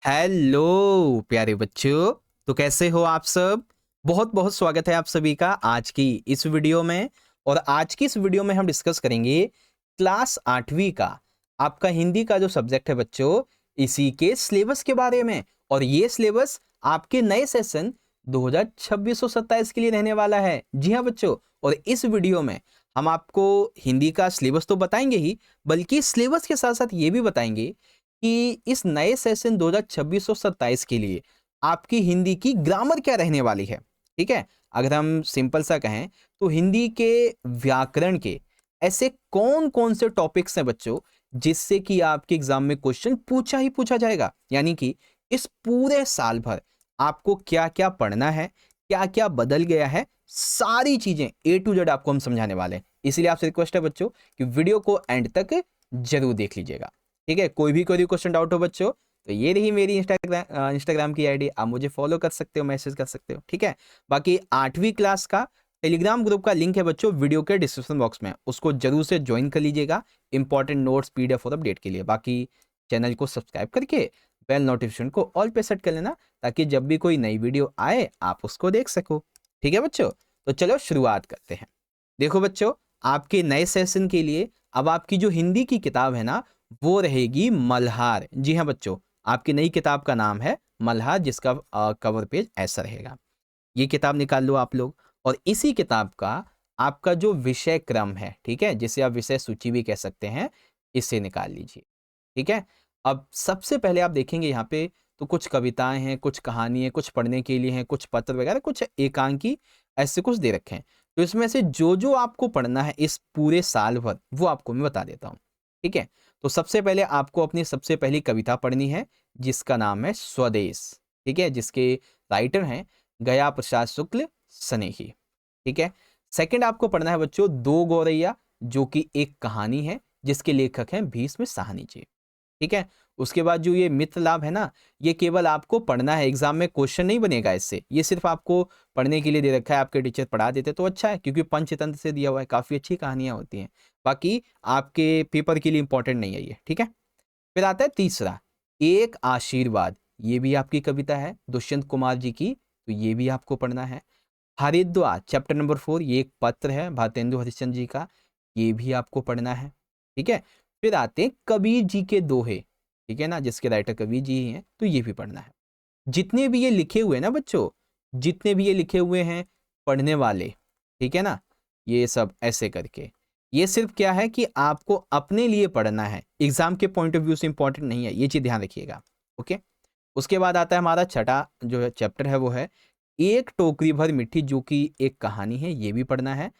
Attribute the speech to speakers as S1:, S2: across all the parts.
S1: Hello प्यारे बच्चों, तो कैसे हो आप सब। बहुत बहुत स्वागत है आप सभी का आज की इस वीडियो में। और आज की इस वीडियो में हम डिस्कस करेंगे क्लास 8वीं का आपका हिंदी का जो सब्जेक्ट है बच्चों, इसी के सिलेबस के बारे में। और ये सिलेबस आपके नए सेशन 2026-27 के लिए रहने वाला है। जी हाँ बच्चों, और इस वीडियो में हम आपको हिंदी का सिलेबस तो बताएंगे ही, बल्कि सिलेबस के साथ साथ ये भी बताएंगे कि इस नए सेशन 2026-27 के लिए आपकी हिंदी की ग्रामर क्या रहने वाली है। ठीक है, अगर हम सिंपल सा कहें तो हिंदी के व्याकरण के ऐसे कौन कौन से टॉपिक्स हैं बच्चों जिससे कि आपके एग्जाम में क्वेश्चन पूछा ही पूछा जाएगा। यानी कि इस पूरे साल भर आपको क्या क्या पढ़ना है, क्या क्या बदल गया है, सारी चीजें A to Z आपको हम समझाने वाले हैं। इसीलिए आपसे रिक्वेस्ट है बच्चों कि वीडियो को एंड तक जरूर देख लीजिएगा। ठीक है, कोई भी क्वेश्चन डाउट हो बच्चों तो ये रही मेरी इंस्टाग्राम की आईडी, आप मुझे फॉलो कर सकते हो, मैसेज कर सकते हो। ठीक है, बाकी 8वीं क्लास का टेलीग्राम ग्रुप का लिंक है बच्चों वीडियो के डिस्क्रिप्शन बॉक्स में, उसको जरूर से ज्वाइन कर लीजिएगा इंपॉर्टेंट नोट्स PDF और अपडेट के लिए। बाकी चैनल को सब्सक्राइब करके बेल नोटिफिकेशन को ऑल पे सेट कर लेना, ताकि जब भी कोई नई वीडियो आए आप उसको देख सको। ठीक है बच्चों, तो चलो शुरुआत करते हैं। देखो बच्चों, आपके नए सेशन के लिए अब आपकी जो हिंदी की किताब है ना, वो रहेगी मल्हार। जी हाँ बच्चों, आपकी नई किताब का नाम है मल्हार, जिसका कवर पेज ऐसा रहेगा। ये किताब निकाल लो आप लोग। और इसी किताब का आपका जो विषय क्रम है, ठीक है, जिसे आप विषय सूची भी कह सकते हैं, इसे निकाल लीजिए। ठीक है, अब सबसे पहले आप देखेंगे यहाँ पे तो कुछ कविताएं हैं, कुछ कहानी है, कुछ पढ़ने के लिए हैं, कुछ पत्र वगैरह, कुछ एकांकी, ऐसे कुछ दे रखे हैं। तो इसमें से जो जो आपको पढ़ना है इस पूरे साल भर वो आपको मैं बता देता हूँ। ठीक है, तो सबसे पहले आपको अपनी सबसे पहली कविता पढ़नी है, जिसका नाम है स्वदेश। ठीक है, जिसके राइटर हैं गया प्रसाद शुक्ल स्नेही। ठीक है, सेकंड आपको पढ़ना है बच्चों दो गौरैया, जो कि एक कहानी है जिसके लेखक हैं भीष्म साहनी जी। ठीक है, उसके बाद जो ये मित्र लाभ है ना, ये केवल आपको पढ़ना है, एग्जाम में क्वेश्चन नहीं बनेगा इससे, ये सिर्फ आपको पढ़ने के लिए दे रखा है। आपके टीचर पढ़ा देते तो अच्छा है, क्योंकि पंचतंत्र से दिया हुआ है, काफी अच्छी कहानियां होती हैं। बाकी आपके पेपर के लिए इंपॉर्टेंट नहीं है ये। ठीक है, फिर आता है तीसरा एक आशीर्वाद, ये भी आपकी कविता है दुष्यंत कुमार जी की, तो ये भी आपको पढ़ना है। हरिद्वार चैप्टर नंबर 4, ये एक पत्र है भारतेंदु हरिश्चंद्र जी का, ये भी आपको पढ़ना है। ठीक है, फिर आते हैं कबीर जी के दोहे, ठीक है ना, जिसके राइटर कबीर जी ही हैं, तो ये भी पढ़ना है। जितने भी ये लिखे हुए ना बच्चों, जितने भी ये लिखे हुए हैं पढ़ने वाले, ठीक है ना, ये सब ऐसे करके, ये सिर्फ क्या है कि आपको अपने लिए पढ़ना है, एग्जाम के पॉइंट ऑफ व्यू से इंपॉर्टेंट नहीं है, ये चीज ध्यान रखिएगा। ओके, उसके बाद आता है हमारा छठा जो चैप्टर है, वो है एक टोकरी भर मिट्टी, जो कि एक कहानी है, ये भी पढ़ना है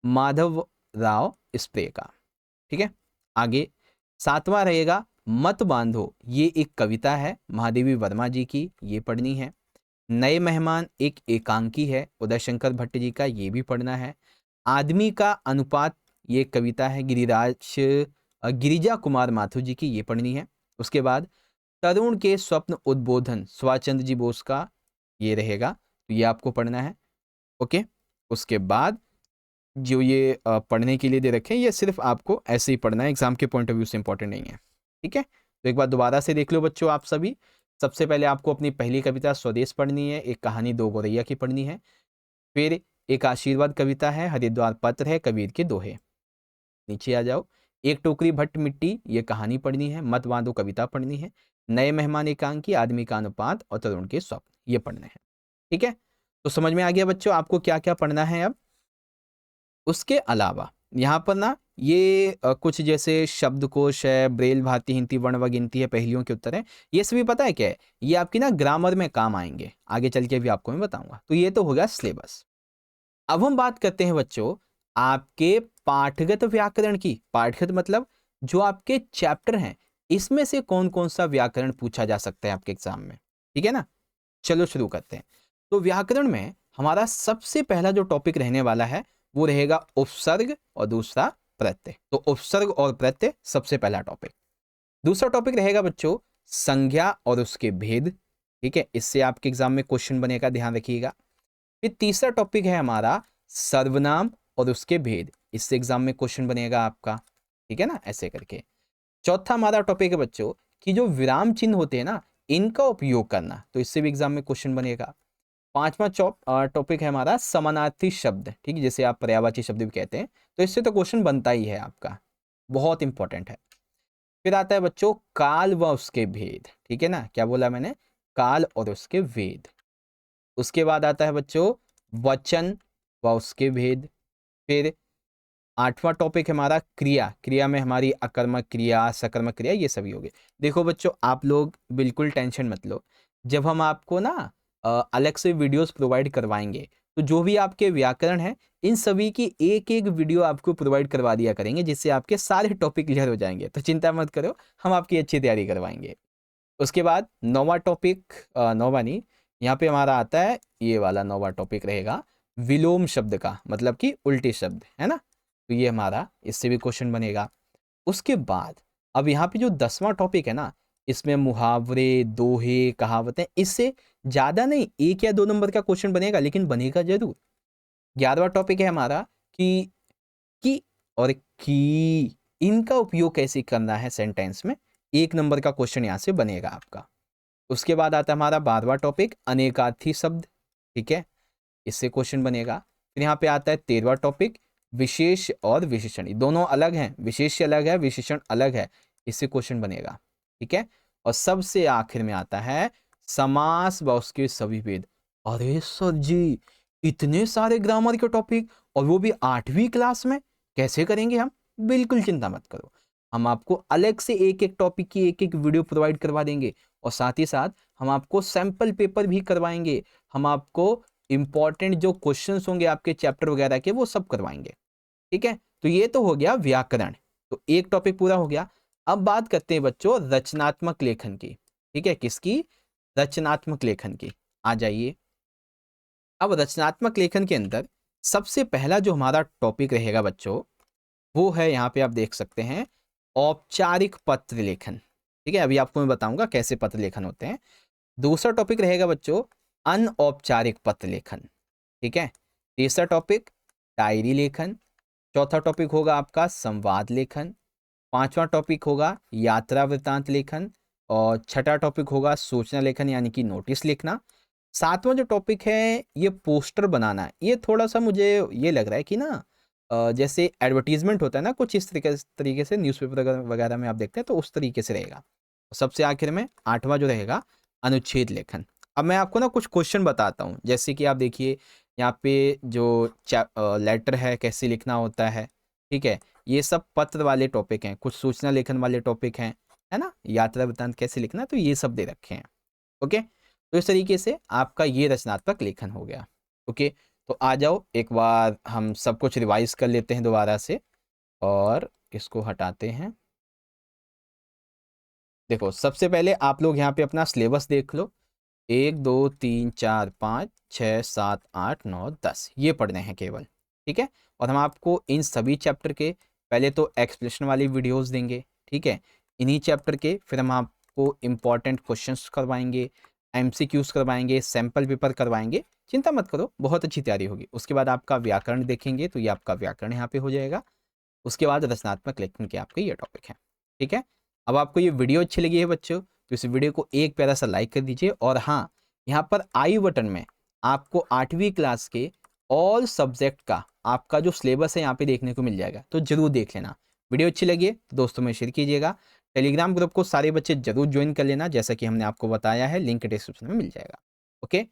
S1: माधव राव स्प्रे का। ठीक है, आगे सातवां रहेगा मत बांधो, ये एक कविता है महादेवी वर्मा जी की, ये पढ़नी है। नए मेहमान एक एकांकी है उदय शंकर भट्ट जी का, ये भी पढ़ना है। आदमी का अनुपात, ये कविता है गिरिजा कुमार माथुर जी की, ये पढ़नी है। उसके बाद तरुण के स्वप्न उद्बोधन सुभाष चंद्र जी बोस का, ये रहेगा, तो ये आपको पढ़ना है। ओके, उसके बाद जो ये पढ़ने के लिए दे रखे हैं, ये सिर्फ आपको ऐसे ही पढ़ना है, एग्जाम के पॉइंट ऑफ व्यू से इंपॉर्टेंट नहीं है। ठीक है, तो एक बार दोबारा से देख लो बच्चों आप सभी। सबसे पहले आपको अपनी पहली कविता स्वदेश पढ़नी है, एक कहानी दो गौरैया की पढ़नी है। फिर एक आशीर्वाद कविता है, हरिद्वार पत्र है, कबीर के दोहे। नीचे आ जाओ, एक टोकरी भट्ट मिट्टी, ये कहानी पढ़नी है। मत बांधो कविता पढ़नी है। नए मेहमान एकांकी, आदमी का अनुपात और तरुण के स्वप्न, ये पढ़ने हैं। ठीक है, तो समझ में आ गया बच्चों आपको क्या क्या पढ़ना है अब। उसके अलावा यहाँ पर ना ये कुछ जैसे शब्दकोश है, ब्रेल भांति हिंदी वर्ण व गिनती है, पहेलियों के उत्तर है, ये सभी पता है क्या है, ये आपकी ना ग्रामर में काम आएंगे, आगे चल के भी आपको मैं बताऊंगा। तो ये तो हो गया सिलेबस। अब हम बात करते हैं बच्चों आपके पाठगत व्याकरण की। पाठगत मतलब जो आपके चैप्टर हैं, इसमें से कौन कौन सा व्याकरण पूछा जा सकता है आपके एग्जाम में। ठीक है ना, चलो शुरू करते हैं। तो व्याकरण में हमारा सबसे पहला जो टॉपिक रहने वाला है, वो रहेगा उपसर्ग और दूसरा प्रत्यय। तो उपसर्ग और प्रत्यय सबसे पहला टॉपिक। दूसरा टॉपिक रहेगा बच्चों संज्ञा और उसके भेद। ठीक है, इससे आपके एग्जाम में क्वेश्चन बनेगा, ध्यान रखिएगा। फिर तीसरा टॉपिक है हमारा सर्वनाम और उसके भेद, इससे एग्जाम में क्वेश्चन बनेगा आपका। ठीक है ना, ऐसे करके। चौथा हमारा टॉपिक है बच्चों कि जो विराम चिन्ह होते हैं ना, इनका उपयोग करना, तो इससे भी एग्जाम में क्वेश्चन बनेगा। पांचवा टॉपिक है हमारा समानार्थी शब्द, ठीक है, जैसे आप पर्यायवाची शब्द भी कहते हैं, तो इससे तो क्वेश्चन बनता ही है आपका, बहुत इंपॉर्टेंट है। फिर आता है बच्चों काल व उसके भेद, ठीक है ना, क्या बोला मैंने, काल और उसके भेद। उसके बाद आता है बच्चों वचन व उसके भेद। फिर आठवां टॉपिक है हमारा क्रिया, क्रिया में हमारी अकर्मक क्रिया, सकर्मक क्रिया, ये सभी हो गए। देखो बच्चों आप लोग बिल्कुल टेंशन मत लो, जब हम आपको ना अलग से वीडियोस प्रोवाइड करवाएंगे, तो जो भी आपके व्याकरण है इन सभी की एक एक वीडियो आपको प्रोवाइड करवा दिया करेंगे, जिससे आपके सारे टॉपिक क्लियर हो जाएंगे। तो चिंता मत करो, हम आपकी अच्छी तैयारी करवाएंगे। उसके बाद नौवां टॉपिक, नौवां नहीं, यहाँ पे हमारा आता है ये वाला नौवां टॉपिक रहेगा विलोम शब्द का, मतलब कि उल्टे शब्द, है ना, तो ये हमारा इससे भी क्वेश्चन बनेगा। उसके बाद अब यहाँ पे जो 10वां टॉपिक है ना, इसमें मुहावरे, दोहे, कहावतें, इससे ज़्यादा नहीं 1 या 2 नंबर का क्वेश्चन बनेगा, लेकिन बनेगा जरूर। 11वां टॉपिक है हमारा कि और की, इनका उपयोग कैसे करना है सेंटेंस में, 1 नंबर का क्वेश्चन यहाँ से बनेगा आपका। उसके बाद आता है हमारा 12वां टॉपिक अनेकार्थी शब्द, ठीक है, इससे क्वेश्चन बनेगा। फिर यहाँ पे आता है 13वां टॉपिक विशेष और विशेषण, दोनों अलग हैं, विशेष अलग है, विशेषण अलग है, इससे क्वेश्चन बनेगा, ठीक है। और सबसे आखिर में आता है समास व उसके सभी भेद। अरे सर जी, इतने सारे ग्रामर के टॉपिक, और वो भी 8वीं क्लास में, कैसे करेंगे हम? बिल्कुल चिंता मत करो, हम आपको अलग से एक एक टॉपिक की एक एक वीडियो प्रोवाइड करवा देंगे, और साथ ही साथ हम आपको सैंपल पेपर भी करवाएंगे, हम आपको इंपॉर्टेंट जो क्वेश्चंस होंगे आपके चैप्टर वगैरह के वो सब करवाएंगे, ठीक है। तो ये तो हो गया व्याकरण, तो एक टॉपिक पूरा हो गया। अब बात करते हैं बच्चों रचनात्मक लेखन की, ठीक है, किसकी? रचनात्मक लेखन की। आ जाइए, अब रचनात्मक लेखन के अंदर सबसे पहला जो हमारा टॉपिक रहेगा बच्चों, वो है, यहाँ पे आप देख सकते हैं, औपचारिक पत्र लेखन, ठीक है, अभी आपको मैं बताऊंगा कैसे पत्र लेखन होते हैं। दूसरा टॉपिक रहेगा बच्चों अनौपचारिक पत्र लेखन, ठीक है। तीसरा टॉपिक डायरी लेखन। चौथा टॉपिक होगा आपका संवाद लेखन। पांचवा टॉपिक होगा यात्रा वृत्तांत लेखन। और छठा टॉपिक होगा सूचना लेखन, यानी कि नोटिस लिखना। सातवां जो टॉपिक है ये पोस्टर बनाना है। ये थोड़ा सा मुझे ये लग रहा है कि ना जैसे एडवर्टीजमेंट होता है ना, कुछ इस तरीके से न्यूज़पेपर वगैरह में आप देखते हैं, तो उस तरीके से रहेगा। सबसे आखिर में आठवां जो रहेगा अनुच्छेद लेखन। अब मैं आपको ना कुछ क्वेश्चन बताता हूँ, जैसे कि आप देखिए यहाँ पे जो लेटर है कैसे लिखना होता है, ठीक है, ये सब पत्र वाले टॉपिक हैं, कुछ सूचना लेखन वाले टॉपिक हैं, है ना, यात्रा वृत्तांत कैसे लिखना, तो ये सब दे रखे हैं। ओके, तो इस तरीके से आपका ये रचनात्मक लेखन हो गया। ओके, तो आ जाओ एक बार हम सब कुछ रिवाइज कर लेते हैं दोबारा से, और इसको हटाते हैं। देखो सबसे पहले आप लोग यहाँ पे अपना सिलेबस देख लो, 1 2 3 4 5 6 7 8 9 10 ये पढ़ने हैं केवल, ठीक है। और हम आपको इन सभी चैप्टर के पहले तो एक्सप्लेनेशन वाली वीडियोस देंगे, ठीक है, इन्हीं चैप्टर के फिर हम आपको इम्पॉर्टेंट क्वेश्चंस करवाएंगे, एमसीक्यूज करवाएंगे, सैम्पल पेपर करवाएंगे, चिंता मत करो, बहुत अच्छी तैयारी होगी। उसके बाद आपका व्याकरण देखेंगे, तो ये आपका व्याकरण यहाँ पे हो जाएगा। उसके बाद रचनात्मक लेखन के आपके ये टॉपिक है, ठीक है। अब आपको ये वीडियो अच्छी लगी है बच्चों, तो इस वीडियो को एक प्यारा सा लाइक कर दीजिए, और हाँ, यहाँ पर आई बटन में आपको 8वीं क्लास के ऑल सब्जेक्ट का आपका जो सिलेबस है यहाँ पे देखने को मिल जाएगा, तो जरूर देख लेना। वीडियो अच्छी लगी है दोस्तों में शेयर कीजिएगा। टेलीग्राम ग्रुप को सारे बच्चे जरूर ज्वाइन कर लेना, जैसा कि हमने आपको बताया है, लिंक डिस्क्रिप्शन में मिल जाएगा। ओके,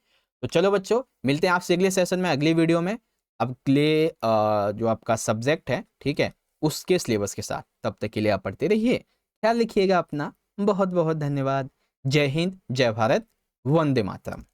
S1: तो चलो बच्चों, मिलते हैं आपसे अगले सेशन में, अगली वीडियो में, अगले जो आपका सब्जेक्ट है, ठीक है, उसके सिलेबस के साथ। तब तक के लिए आप पढ़ते रहिए, ख्याल रखिएगा अपना, बहुत बहुत धन्यवाद। जय हिंद, जय भारत, वंदे मातरम।